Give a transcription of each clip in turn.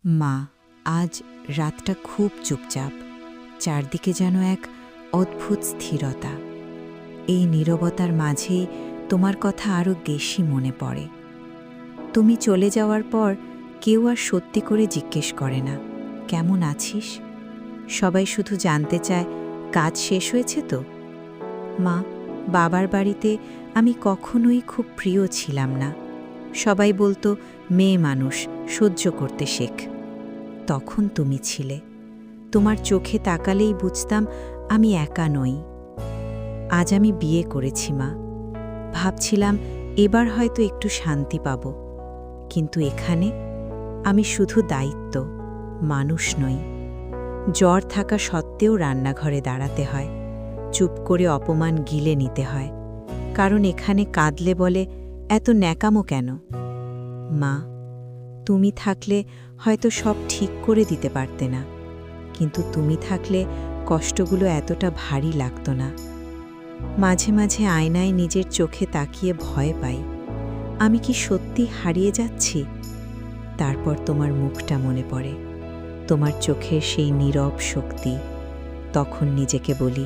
মা, আজ রাতটা খুব চুপচাপ। চারদিকে যেন এক অদ্ভুত স্থিরতা। এই নীরবতার মাঝেই তোমার কথা আরও বেশি মনে পড়ে। তুমি চলে যাওয়ার পর কেউ আর সত্যি করে জিজ্ঞেস করে না, কেমন আছিস? সবাই শুধু জানতে চায়, কাজ শেষ হয়েছে তো? মা, বাবার বাড়িতে আমি কখনোই খুব প্রিয় ছিলাম না। সবাই বলতো, মেয়ে মানুষ, সহ্য করতে শেখ। তখন তুমি ছিলে। তোমার চোখে তাকালেই বুঝতাম আমি একা নই। আজ আমি বিয়ে করেছি মা। ভাবছিলাম এবার হয়তো একটু শান্তি পাব, কিন্তু এখানে আমি শুধু দায়িত্ব, মানুষ নই। জ্বর থাকা সত্ত্বেও রান্নাঘরে দাঁড়াতে হয়, চুপ করে অপমান গিলে নিতে হয়, কারণ এখানে কাঁদলে বলে, এত ন্যাকামো কেন? মা, তুমি থাকলে হয়তো সব ঠিক করে দিতে পারতে না, কিন্তু তুমি থাকলে কষ্টগুলো এতটা ভারী লাগতো না। মাঝে মাঝে আয়নায় নিজের চোখে তাকিয়ে ভয় পাই, আমি কি সত্যি হারিয়ে যাচ্ছি? তারপর তোমার মুখটা মনে পড়ে, তোমার চোখের সেই নীরব শক্তি। তখন নিজেকে বলি,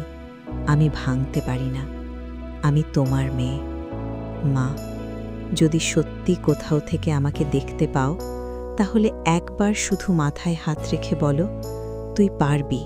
আমি ভাঙতে পারি না, আমি তোমার মেয়ে। মা, যদি সত্যি কোথাও থেকে আমাকে দেখতে পাও, তাহলে একবার শুধু মাথায় হাত রেখে বলো, তুই পারবি।